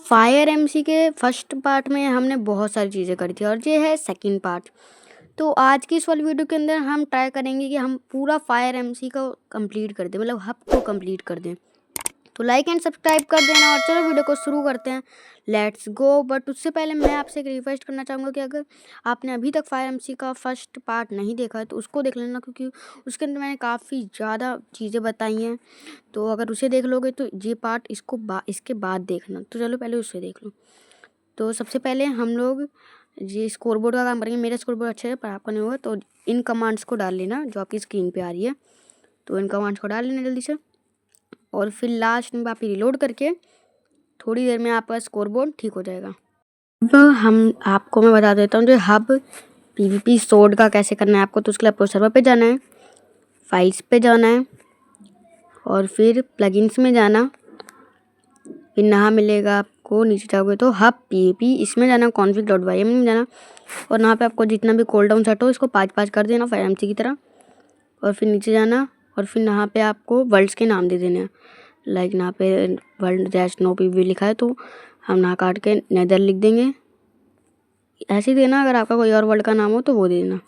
Fire MC के first part में हमने बहुत सारी चीज़ें करी थी और ये है सेकंड पार्ट। तो आज की इस वाली वीडियो के अंदर हम ट्राई करेंगे कि हम पूरा फायर एमसी को कंप्लीट कर दें, मतलब हब को कंप्लीट कर दें। तो लाइक एंड सब्सक्राइब कर देना और चलो वीडियो को शुरू करते हैं। Let's go. बट उससे पहले मैं आपसे एक रिक्वेस्ट करना चाहूँगा कि अगर आपने अभी तक फायर एमसी का फर्स्ट पार्ट नहीं देखा है तो उसको देख लेना, क्योंकि उसके अंदर मैंने काफ़ी ज़्यादा चीज़ें बताई हैं। तो अगर उसे देख लोगे तो ये पार्ट इसके बाद देखना। तो चलो पहले उसे देख लो। तो सबसे पहले हम लोग ये स्कोरबोर्ड का काम करेंगे। मेरा स्कोरबोर्ड अच्छे से पर आपका नहीं होगा, तो इन कमांड्स को डाल लेना जो आपकी स्क्रीन पे आ रही है। तो इन कमांड्स को डाल लेना जल्दी से और फिर लास्ट में आप रिलोड करके थोड़ी देर में आपका स्कोरबोर्ड ठीक हो जाएगा। अब मैं बता देता हूँ जो हब पीवीपी सोड का कैसे करना है आपको। तो उसके लिए आपको सर्वर पे जाना है, फाइल्स पे जाना है और फिर प्लगइन्स में जाना। फिर यहाँ मिलेगा आपको, नीचे जाओगे तो हब पीवीपी, इसमें जाना, config.ym में जाना और यहाँ पे आपको जितना भी कूल डाउन सेट हो इसको 5-5 कर देना फायर एमसी की तरह। और फिर नीचे जाना और फिर यहाँ पे आपको वर्ल्ड्स के नाम दे देने हैं। लाइक यहाँ पे वर्ल्ड डैश नो पीवी लिखा है तो हम यहाँ काट के नेदर लिख देंगे। ऐसे ही देना, अगर आपका कोई और वर्ल्ड का नाम हो तो वो दे देना।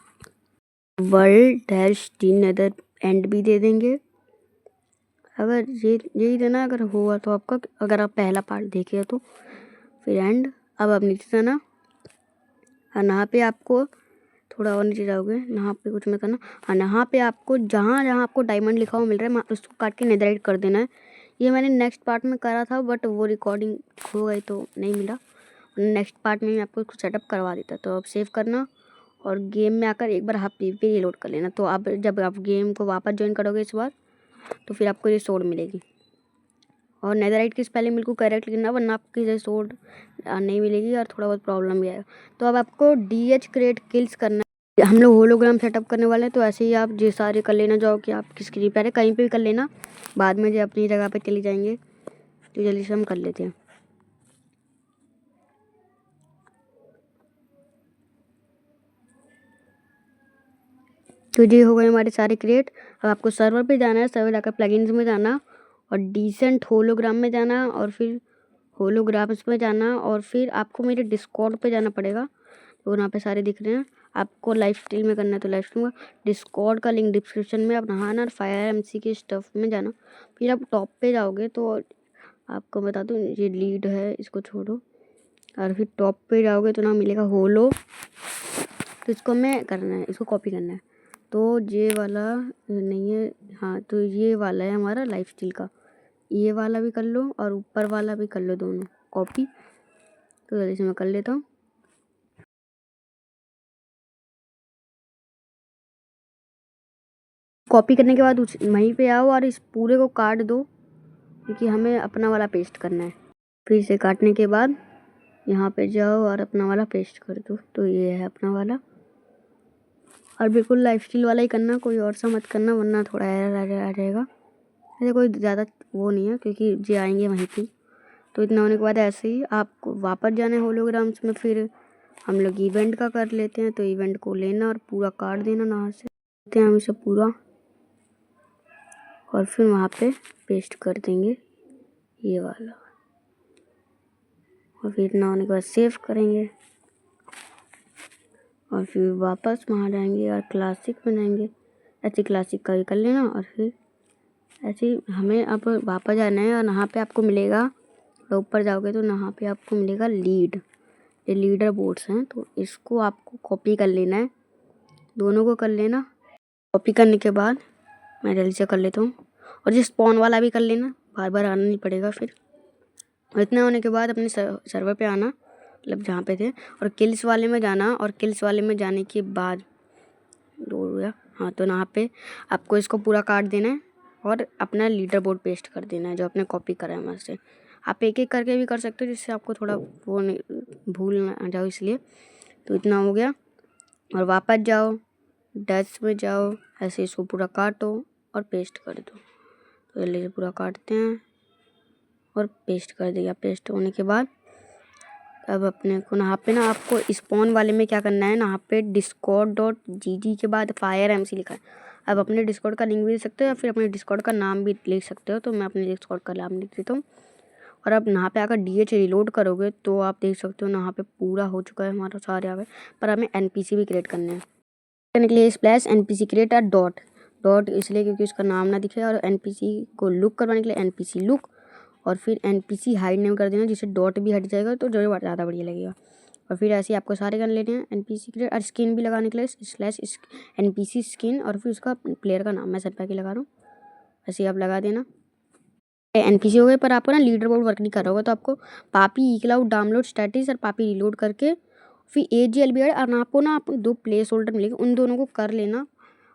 वर्ल्ड डैश टी नेदर एंड भी दे देंगे, अगर यही देना अगर हुआ तो आपका, अगर आप पहला पार्ट देखे तो फिर एंड। अब आप नीचे जाना और यहाँ पे आपको थोड़ा और नीचे जाओगे, यहाँ पे कुछ मत करना। और यहाँ पे आपको जहाँ जहाँ आपको डायमंड लिखा हुआ मिल रहा है उसको काट के नेदराइट कर देना है। ये मैंने नेक्स्ट पार्ट में करा था बट वो रिकॉर्डिंग हो गई तो नहीं मिला। नेक्स्ट पार्ट में मैं आपको कुछ सेटअप करवा देता। तो अब सेव करना और गेम में आकर एक बार आप पीवीपी रिलोड कर लेना। तो आप जब आप गेम को वापस ज्वाइन करोगे इस बार तो फिर आपको ये सोड मिलेगी। और नेदराइट की स्पेलिंग बिल्कुल करेक्ट लिखना, वरना आपकी ये सोड नहीं मिलेगी और थोड़ा बहुत प्रॉब्लम भी आएगा। तो अब आपको DH क्रिएट किल्स करना है। हम लोग होलोग्राम सेटअप करने वाले हैं, तो ऐसे ही आप ये सारे कर लेना, जाओ कि आप किस स्क्रीन पर है कहीं पे भी कर लेना, बाद में जो अपनी जगह पे चली जाएंगे। तो जल्दी से हम कर लेते हैं। तो ये हो गए हमारे सारे क्रिएट। अब आपको सर्वर पे जाना है, सर्वर जाकर प्लगइन्स में जाना और डिसेंट होलोग्राम में जाना और फिर होलोग्राम्स में जाना और फिर आपको मेरे डिस्कॉर्ड पे जाना पड़ेगा। तो यहाँ पे सारे दिख रहे हैं। आपको लाइफ स्ट्रीम में करना है तो लाइफ स्ट्रीम में, डिस्कॉर्ड का लिंक डिस्क्रिप्शन में। आप नहाना और फायर एमसी के स्टफ में जाना। फिर आप टॉप पे जाओगे तो आपको बता दूँ ये लीड है, इसको छोड़ो और फिर टॉप पे जाओगे तो ना मिलेगा होलो। तो इसको हमें करना है, इसको कॉपी करना है। तो ये वाला नहीं है, हाँ तो ये वाला है हमारा लाइफ स्टील का। ये वाला भी कर लो और ऊपर वाला भी कर लो, दोनों कॉपी। तो जल्दी से मैं कर लेता हूँ। कॉपी करने के बाद वहीं पे आओ और इस पूरे को काट दो, क्योंकि हमें अपना वाला पेस्ट करना है। फिर इसे काटने के बाद यहाँ पे जाओ और अपना वाला पेस्ट कर दो। तो ये है अपना वाला। और बिल्कुल लाइफ स्टील वाला ही करना, कोई और सा मत करना वरना थोड़ा एरर आ जाएगा। ऐसे कोई ज़्यादा वो नहीं है क्योंकि ये आएंगे वहीं पे। तो इतना होने के बाद ऐसे ही आपको वापस जाना है होलोग्राम्स में। फिर हम लोग इवेंट का कर लेते हैं। तो इवेंट को लेना और पूरा काट देना यहाँ से, लेते हैं हम इसे पूरा और फिर वहाँ पे पेस्ट कर देंगे ये वाला। और फिर इतना होने के बाद सेव करेंगे और फिर वापस वहाँ जाएंगे और क्लासिक बनाएंगे। ऐसे क्लासिक का भी कर लेना और फिर ऐसे ही हमें अब वापस जाना है और यहाँ पे आपको मिलेगा, ऊपर जाओगे तो यहाँ पे आपको मिलेगा लीड। ये लीडर बोर्ड्स हैं, तो इसको आपको कॉपी कर लेना है, दोनों को कर लेना। कॉपी करने के बाद मैं जल्दी से कर लेता हूँ और ये स्पॉन वाला भी कर लेना, बार बार आना नहीं पड़ेगा। फिर इतना होने के बाद अपने सर्वर पे आना, मतलब जहाँ पे थे, और किल्स वाले में जाना। और किल्स वाले में जाने के बाद हाँ तो यहाँ पे आपको इसको पूरा काट देना है और अपना लीडर बोर्ड पेस्ट कर देना है जो आपने कॉपी करा है वहाँ से। आप एक एक करके भी कर सकते हो जिससे आपको थोड़ा वो नहीं भूल ना जाओ, इसलिए। तो इतना हो गया और वापस जाओ, डच में जाओ, ऐसे इसको पूरा काटो और पेस्ट कर दो। तो जल्दी से पूरा काटते हैं और पेस्ट कर दिया। पेस्ट होने के बाद अब अपने को यहाँ पे ना आपको स्पॉन वाले में क्या करना है, यहाँ पे discord.gg के बाद फायर एमसी लिखा है। अब अपने डिस्कॉर्ड का लिंक भी दे सकते हो या फिर अपने डिस्कॉर्ड का नाम भी लिख सकते हो। तो मैं अपने डिस्कॉर्ड का नाम लिख देता हूँ और अब यहाँ पे आकर DH रिलोड करोगे तो आप देख सकते हो यहाँ पे पूरा हो चुका है हमारा सारे यहाँ पे। पर हमें NPC भी क्रिएट करने हैं। करने के लिए splash NPC create a dot इसलिए क्योंकि उसका नाम ना दिखे, और NPC को लुक करवाने के लिए NPC लुक, और फिर NPC हाइड नेम कर देना जिससे डॉट भी हट जाएगा तो जो ज़्यादा बढ़िया लगेगा। और फिर ऐसे ही आपको सारे गन लेने हैं NPC क्रिएट, और स्किन भी लगाने के लिए स्लैश NPC स्किन, और फिर उसका प्लेयर का नाम मैं सर पे लगा रहा हूँ, ऐसे ही आप लगा देना। NPC हो गए, पर आपको ना लीडर बोर्ड वर्क नहीं कर रहा होगा तो आपको पापी ईक्लाउड डाउनलोड स्टैटिस और पापी रिलोड करके फिर AGLB और आपको ना आप 2 प्लेस होल्डर मिलेंगे, उन दोनों को कर लेना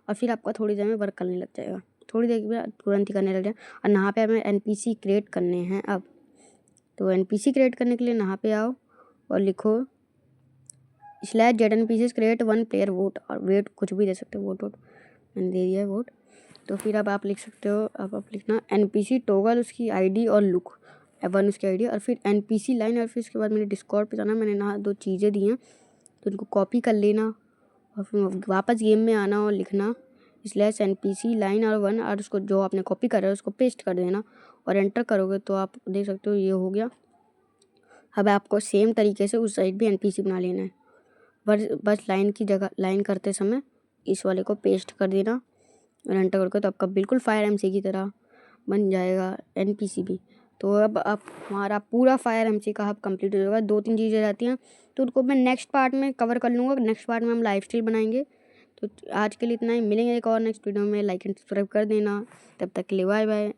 और फिर आपका थोड़ी देर में वर्क करने लग जाएगा, थोड़ी देर में तुरंत ही करने लग जाए। और यहाँ पे हमें NPC क्रिएट करने हैं अब। तो NPC क्रिएट करने के लिए यहाँ पे आओ और लिखो /ZNPC क्रिएट 1 प्लेयर वोट, और वेट कुछ भी दे सकते हो, वोट मैंने दे दिया है वोट। तो फिर अब आप लिख सकते हो, अब आप लिखना NPC टोगल उसकी ID और लुक 1 उसकी ID, और फिर NPC लाइन, और फिर उसके बाद मैंने डिस्कॉर्ड पे जाना, मैंने ना 2 चीज़ें दी हैं तो उनको कॉपी कर लेना और फिर वापस गेम में आना और लिखना /NPC लाइन और 1, और उसको जो आपने कॉपी करा है उसको पेस्ट कर देना और एंटर करोगे तो आप देख सकते हो ये हो गया। अब आपको सेम तरीके से उस साइड भी NPC बना लेना है, बस लाइन की जगह लाइन करते समय इस वाले को पेस्ट कर देना और एंटर करके तो आपका बिल्कुल फायर MC की तरह बन जाएगा NPC भी। तो अब आप हमारा पूरा फायर MC का हब कंप्लीट हो जाएगा। 2-3 चीज़ें रहती हैं तो उनको मैं नेक्स्ट पार्ट में कवर कर लूँगा। नेक्स्ट पार्ट में हम लाइफ स्टाइल बनाएंगे। तो आज के लिए इतना ही, मिलेंगे एक और नेक्स्ट वीडियो में। लाइक एंड सब्सक्राइब कर देना। तब तक के लिए बाय बाय।